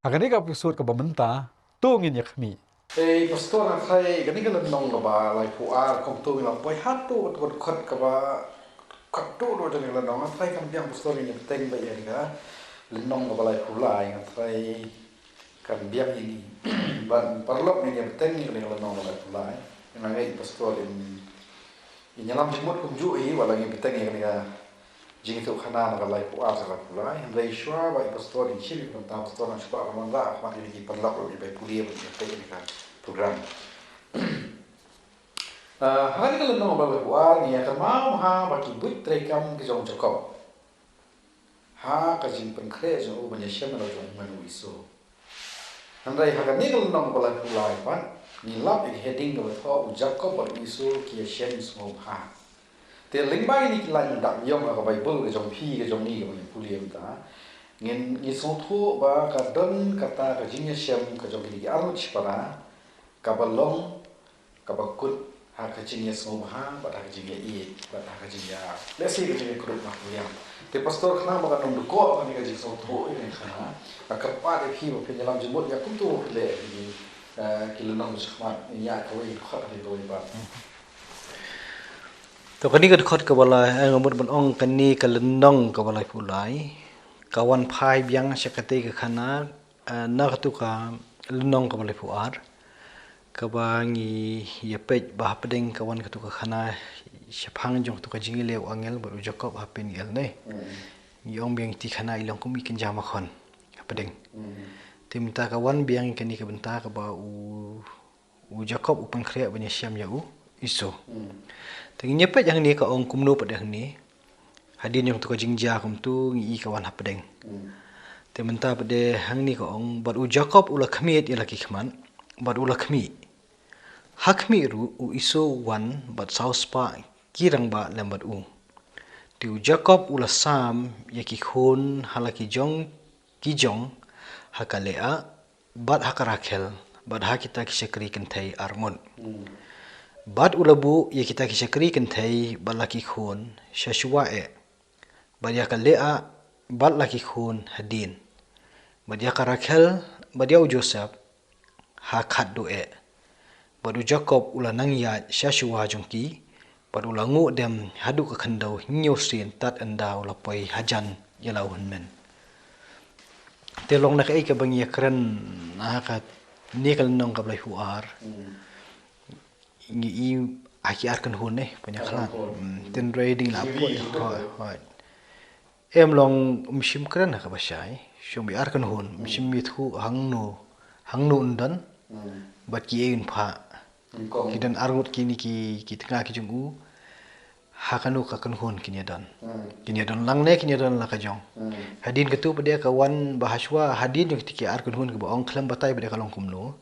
Akan ni episode ka bamenta tu ngin yak mi. Pastor na kay gani ka nong ka ba like puar kong tu lang boy hatu kot ka ba katu do jani la nong kay kan biang pastor ni teng ba yan ka lenong ka ba like pulai kay kan biang ini ban parlok ni yang teng ni la nong ka pulai na ngay pastor in nyalam jimut kum ju i wala ngi teng ni ka jing tu khana na like puar sa pulai dai shwa ba pastor in chili kan ta pastor na shwa man la ma ni parlok ni ba pulia ba ni ka program. Hari kalau nong bawa buat ni akan mau bagi but terekam ke jong cakap. Kajing pengkre jong banyak siapa nak jong manusia. Andai hari ni kalau nong bawa buat pan, ni lap ini heading kalau tahu cakap manusia kia siapa semua Te lingbai ni kilan tak yom ke Bible ke jong pi ke jong ni ke banyak pulia kita. Ngin ngisotho ba kadon kata kajingnya siapa ke jong ni arut separa. Kabalong kabakut kajingnya semua pada kajingnya pada kajingnya lesi kajingnya kurut nak yang te pastor kena makan nong duko ni kajing soto ini kena kapal pi penyelam jemput ya kutu le ini kilenong sekhmat ini ya kau ini khat di doi ba to kani kat khot ka bala ngamut ban ong kani kalenong ka bala pulai kawan phai biang sekate ka khana na tu ka lenong ka bala puar kabangi yapet bah pedeng kawan katu ka khana syapang jong tu ka jingi lew angel baru jakob hapen gel ne yong biang ti khana ilong kum ikin jama khon pedeng tim ta kawan biang kani ka benta ka ba u jakob upang khria banya syam ya u iso tengi yapet yang ni ka ong kumno pedeng ni hadin jong tu ka jingja kum tu ngi kawan hapedeng tementa pede hang ni ka ong baru jakob ula khmiet ila ki khman baru ula khmi hakmi ru u iso wan bat sauspa kirang ba lembat u tiu jacob ula sam yaki khun halaki jong kijong hakalea bat hakarakhel bat hakita kisekri kenthai armon bat ulabu yakita kisekri kenthai balaki khun shashua bat yakalea bat laki khun hadin bat yakarakhel bat yau joseph hakhat do Badu Jacob ula nang ya Shashua jongki, badu langu dem hadu ka khandau nyosin tat anda ula poi hajan yalau hunmen. Telong nak ka bangi kran ka ni kal nong ka blai huar. Ngi I aki arkan hun banyak klan. Ten reading la po hoi. Em long mshim kran ka basai, shombi arkan hun mshim mithu hangnu undan. Bat ki ein pha kidan argut kini ki tengah ki jungu hakanu ka kanhun kini dan langne kini dan la ka jong hadin ketu pede kawan bahaswa hadin jong tiki ar kanhun ke baong klam batai pede kalong kumno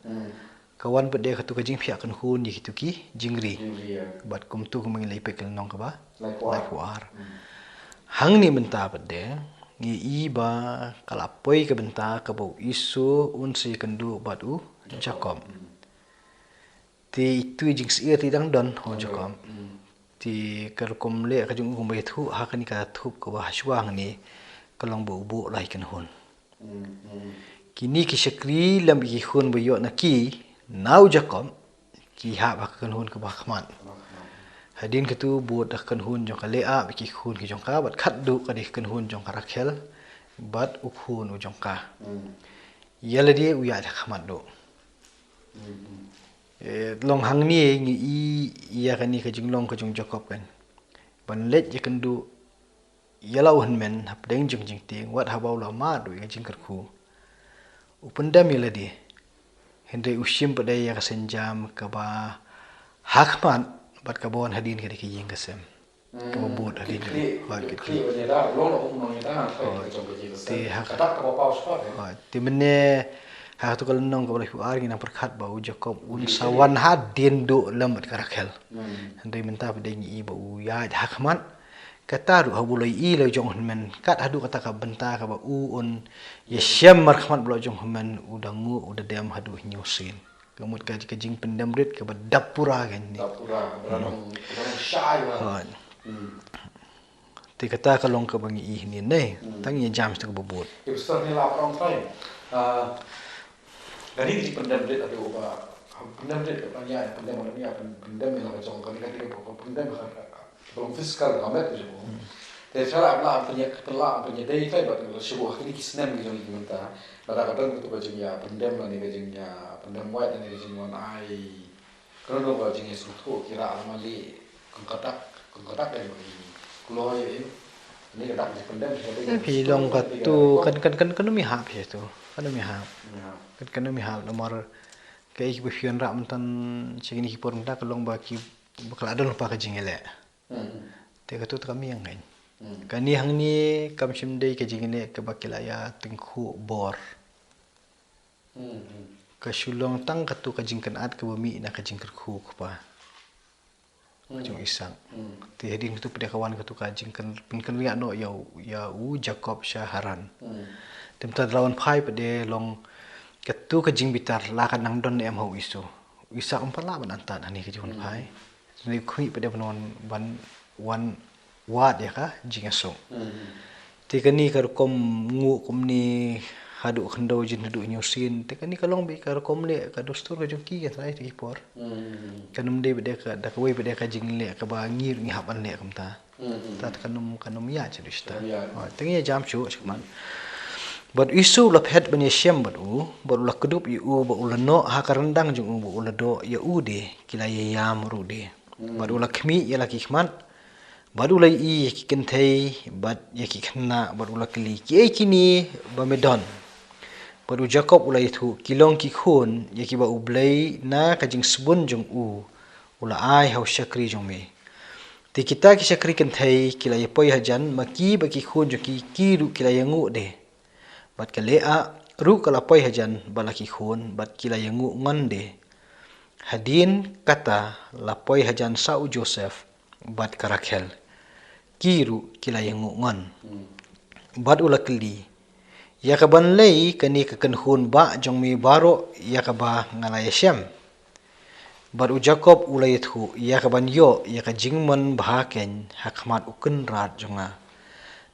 kawan pede ketu ka jing phia kanhun ki tu ki jingri bat kum tu kum ngi lepek nong ka ba lai puar hang ni menta pede ngi I ba kalapoi ke benta ka bau isu unsi kendu batu Jacob ti itu jing sia ti dang don ho Jacob ti kerkom le ka jung kum bai thu ha kan ka thup ko ba hsuang ni kalong bu bu lai kan hun kini ki sekri lam ki hun bu yo na ki nau Jacob ki ha ba kan hun ka ba khman hadin ka tu bu da kan hun jong ka le a ki hun ki jong ka bat khat du ka di kan hun jong ka rakhel bat u hun u jong ka yala dia u ya da khman do long hang ni ngi I ya kan ni ka jing long ka jong Jacob kan ban let je kan du yalau han men hap deng jong jing ting wat ha baula ma du ya jing kar khu upundam yala di hende ushim pada ya ka senjam ka ba hakman bat ka bon hadin ka ki jing ka sem ka ba bot hadin ha ki ti hak ti mene ha tu kal nong ka boleh puar ngina perkhat bau Jacob un sawan hadin do lam ka rakhel hende minta pada ngi bau ya hakman kata ru habulai I le jong men kat hadu kata ka benta ka ba u on ya syam marhamat blo jong men udangu udadam hadu nyusin kamut ka jing pendam rit ka ba dapura kan ni dapura syai ti kata ka long ka bangi I ni ne tang ye jam sta ka bobot Ustaz ni la prong tai Gani di pendam dia ada ubah pendam dia banyak pendam mana pendam yang ada jong gani gani pendam belum fiskal amat tu jong. Tapi cara apa punya day kai bat kalau sebuah ini kisnem gitu ni minta. Kadang-kadang itu kajengnya pendam lah ni kajengnya pendam white ni kajengnya ai. Kalau dong kajengnya suatu kira amali kengkatak yang keluar ini. Ini kadang pendam. Tapi long katu kan mi hap je tu. Kan mi hap. Kan mi hap nomor kayak ibu fian rak mentan segini hipor mentak long baki bakal ada lupa kajing elek. Teka tu kami yang lain. Kani hang ni kam simdei kajing ini ke bakilaya tengku bor. Ke sulong tang katu kajing kenat ke bumi na kajing kerku pa. Kajing isang. Ti hedin tu pada kawan katu kajing kan liat no ya Jacob Syaharan. Tempat lawan pai pada long katu kajing bitar lakan nang don em hau isu. Isak empat lah menantan ani kajing pai. Ni kui pada penon wan wat ya kah jing esok. Tika ni karukom ngu kom ni haduk khendau jin haduk nyusin. Tika ni kalong bi karukom le ka dostur ka jongki ya sai ti por. Kanum de bede ka da koi bede ka jing le ka ba ngir ngi hapan le kam ta. Ta kanum ya che rista. Tingi jam chu chman. But isu la phet bani shem badu la kedup yu ba ulano ha karendang jung u ulado ya u de kila ya yam ru de. Badu la khmi ya la kikman baru lagi i kentai bad yaki kena baru lagi kili kini bamedon baru Jacob ulai itu kilong kikun yaki ba ublai na kajing sebun jong ula ai hau syakri jong me ti kita ki syakri kentai kila yapoi hajan maki baki khun jong ki ru kila yangu de bad kalea ru kala poi hajan balaki khun bad kila yangu ngon de hadin kata lapoi hajan sau Joseph bad karakhel kiru kila yang ngon bad ula keli ya kaban lei kani ka kanhun ba jong mi baro ya ka ba ngalaya syam bad u Jacob ula yethu ya kaban yo ya ka jingman bahaken hakmat ukun rat jonga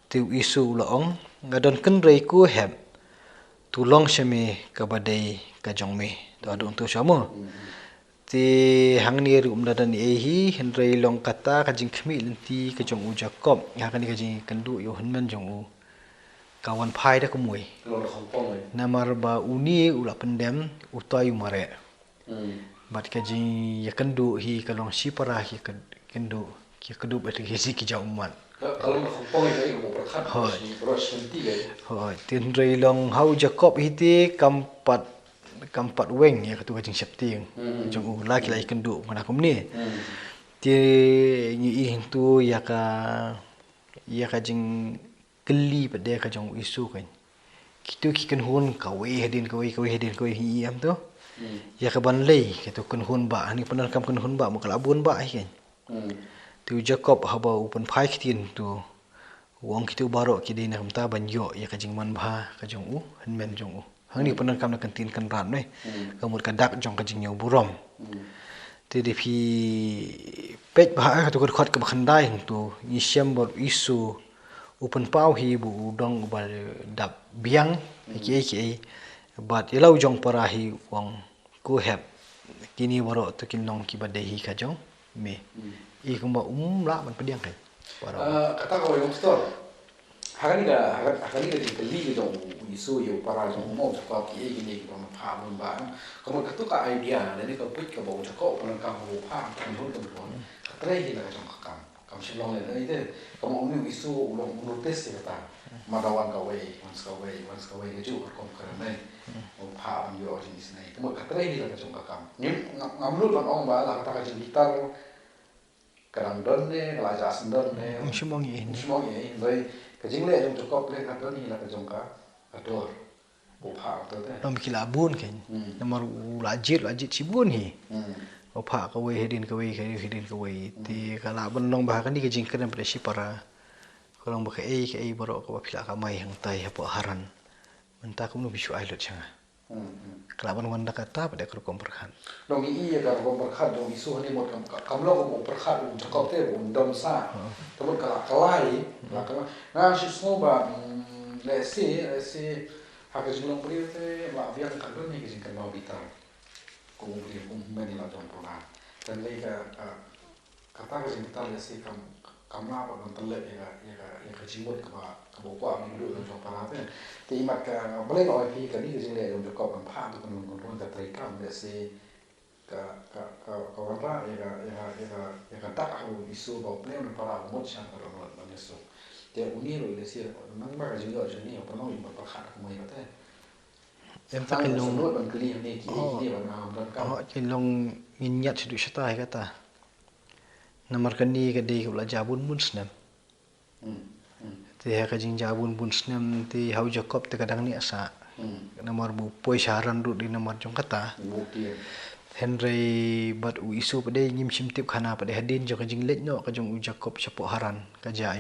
tu isu ula ong ngadon ken rei ku heb tulong syame ka badai ka jong me to adung tu syamo ti hang ni rum dadan ehi henrei long kata kajing khmi lenti ka jong u Jacob ya kan kajing kandu yo hanman jong u kawan pai da kumui namar ba uni ula pendem utai mare bat kajing ya kandu hi kalong sipara hi kandu ki kandu bat ki si ki jauman kalau kompong itu mau berkat proses nanti hoi tin rei long hau Jacob hiti kampat weng ya katu kajing septing jong laki laki kendu mana kum ni ti ngi tu ya kajing keli pada ka jong isu kan kitu ki kan hun kawe hedin hi am tu ya ka ban lei kitu kan hun ba ni penan kam kan hun ba mo kalabun ba kan tu Jacob haba upan pai kitin tu wong kitu baro ki dina kamta ban yo ya kajing man ba ka jong hanmen jong hang ni penan kam na kantin kan ran noi kamur kadak jong kajing nyau burom ti di phi pet ba ka tu khot ka khandai tu ni syam bor isu upan pau hi bu dong bal dap biang ki bat ilau jong parahi wong ku heb kini boro tu kinong ki badehi ka jong me i kumba la man pediang kan kata kau yang store hari ni di beli dong isu yo para jong mau cakap ki gini kita pa mun ba kamu katu ka idea dan ni ka put ka bau cakap penan kamu pa kan hon kan trai hi la jong ka kam silong le ni de kamu umi isu ulong notice ya ta madawan ka wei once ka wei ke ju kom ka nai o pa am yo jenis nai kamu ka trai hi la jong ka kam ni ngamlu ban ong ba la ka jeng gitar kadang don ne la ja sen don ne simong ye doi kajing le jong cakap le ka don hi la ka jong ka ador opa tu deh. Nam kila bun kan. Namar lajit cibun hi. Opa kawai hedin kawai ti kala benong bahakan di kajing kena beresi para kalau baka ke baro ka pila ka mai hang tai hapo haran. Mentah kum no bisu ai lot changa. Kala ban wanda kata pada kru komperkan. Dong i ya ka komperkan dong isu ni mot kam lo ko komperkan cakap te dom sa. Temun kala kalai, na si snoba lesi hak jeng long beri te la avian kadon ni jeng kan mau bitar ku beri ku meni la jom pula dan lagi kata jeng bitar ya sih kam la apa kan tele ya jiwot ka bokwa ni dulu jom pala te te imat ka boleh no ip kan ni jeng le jom kop kan pha tu kan kon ka trai kam ya sih ka warna ya tak aku isu bau pleo ni para mo chan ka ro no so dia unir le sih nang ba jeng yo jeng ni apa no imat pa khat ku mai ka te em ta cái long nuốt bằng clear này kỹ bằng nào bằng cao họ cái long nghìn nhật sự sát tai kata namar kani ka dei ka jabun bun snam te ka jing jabun bun snam te hau jakob te kadang ni asa namar bu poi saran ru di namar jong kata Henry bat u isu pada nyim simtip khana pada hadin jo ka jing let no ka jong u jakob chapo haran ka ja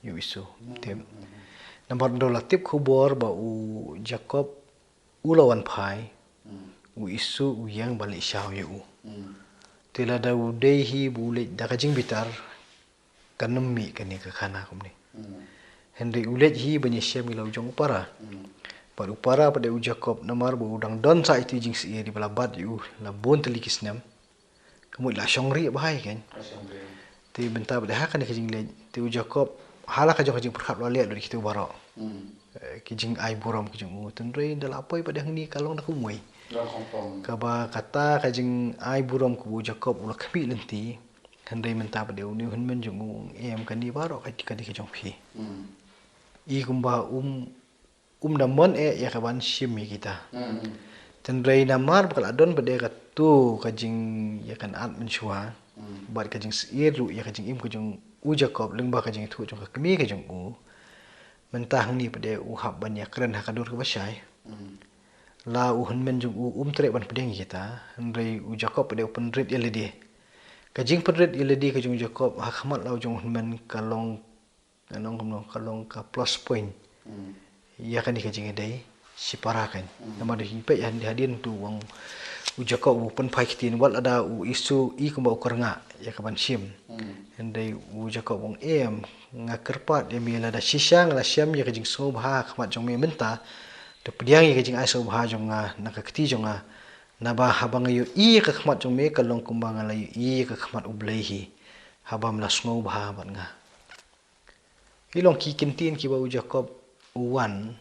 yu isu tem namar dola tip khubor ba u jakob ulawan phai u isu u yang balik syau yu tila da u dei hi bule da ka jing bitar kanemi kani ka khana kum ni Henry ulet hi banya syam ilau jong para Baru para pada u Jacob namar bu udang don sa itu jing si di balabat yu la bon telikis nam kamu la syongri bahai kan ti benta pada hakan ke jing le ti u Jacob hala ka jong perkhat la liat dari kitu baro ki jing ai buram ki jing u tenrei dal apa pada hang ni kalong nak umui ka ba kata ka jing ai buram ku u Jacob ula kami lenti Henry menta pada u ni hun men jong u em kan ni baro ka di jong phi I kumba damon ya kaban shim kita. Tenrei namar bakal adon pada katu kajing ya kan at menshua. Buat kajing seiru ya kajing im kajing u Jacob lengba kajing itu jong kami kajing u. Mentah ni pada u hab ban ya keren hakadur ke basai. La u men jong u trek ban pedeng kita. Tenrei u Jacob pada open rate ya ledi. Kajing penret ya ledi kajing Jacob hakmat la jong men kalong ka plus point. Ya kan dikajing dai si parakan nama de hipe yang dihadin tu wang u Jacob u pen pai kitin wal ada u isu I kumba ukarnga ya kaban sim andai u Jacob wang em ngakerpat dia mila da sisang la syam ya kajing sobha khamat jong me menta de pediang ya kajing ai sobha jong na ka kti jong na ba habang yu I ka khamat jong me kalong kumbang la yu I ka khamat u blaihi habam la sngo bha ban nga ilong ki kintin ki ba u Jacob wan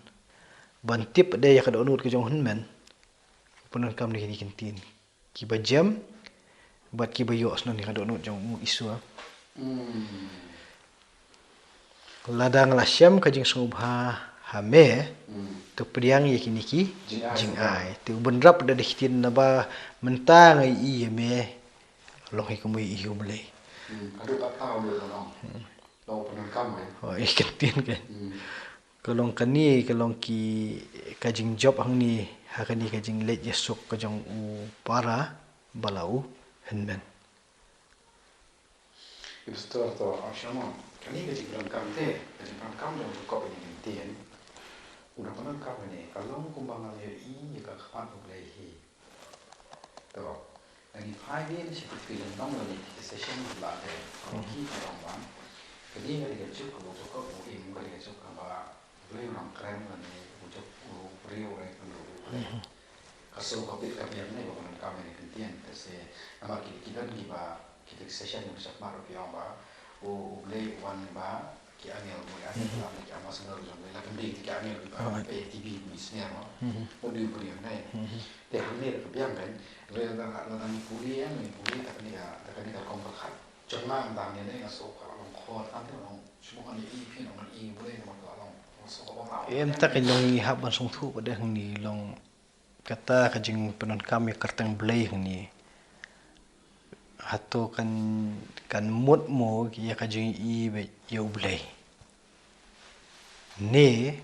bantip de ya kada onut ke jong hunmen punan kam ni kintin ki ba jam bat ki ba yo asno ni kada onut jong isu ladang la syam ka jing subha hame tu priang ye kini ki jing ai tu benrap da dikitin na ba mentang I me long hi kumui I umle aduh tak tahu lu lo punan kam oh kintin kan kalong kani kalong ki kajing job hang ni hakani kajing let yesuk kajong u para balau henmen itu to asyama kani kajing punan kam yang kop ini tien udah punan kam ini kalong kumbang ya I ka khamat ulehi to ani phai ni seperti yang nong ni session la de ki kalong wan kani kali kajing ko ko im kali kajing ka beliau orang keren kan ni untuk beliau orang itu kaso kopi kami yang ni bukan kami ni kentian kasi nama kita ni ba kita session yang besar maru piang ba beliau wan ba ki angel boleh angel kami ki amas ngal jom la kembali ki angel ba TV bisnya no beliau ni teh ni ke piang kan beliau la puli tak ni ka kompak cuma tang ni ngaso kalau khot antu semua ni I no I boleh no em tak ilong ihap ban song thu pada hang ni long kata kajing penon kami kertang blai hang ni hato kan mut mo ya kajing I be yo blai ne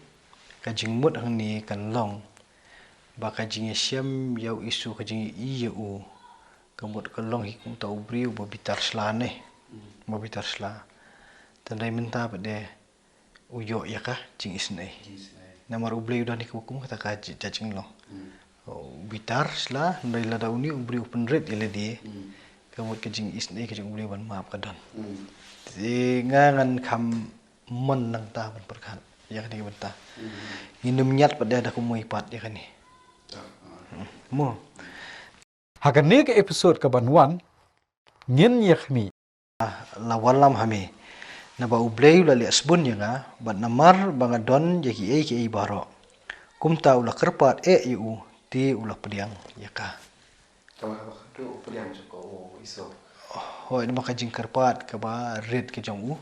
kajing mut hang ni kan long ba kajing syam yau isu kajing I yo kamut kalong hikum tau briu ba bitar sla ne ba bitar sla tandai menta pada uyo ya kah jing isnai namar ublei udah ni kukum kata ka jajing lo bitar sla ndai la dauni ubri open rate ile di kamut ke jing isnai ke jing ublei ban maap kadan ngan kam mon nang ta ban perkhan ya kan ni benta inum nyat pada ada kumui pat ya kan ni mo Hagan ni ke episode ke banwan ngin yakmi lawan lam hame na ba ublei la li asbun ya nga bat namar banga don ki e baro kumta ula kerpat yu ti ula pediang ya ka Kamu tu pilihan cukup iso. hoi ma ka jing kerpat ka ba red ke jong u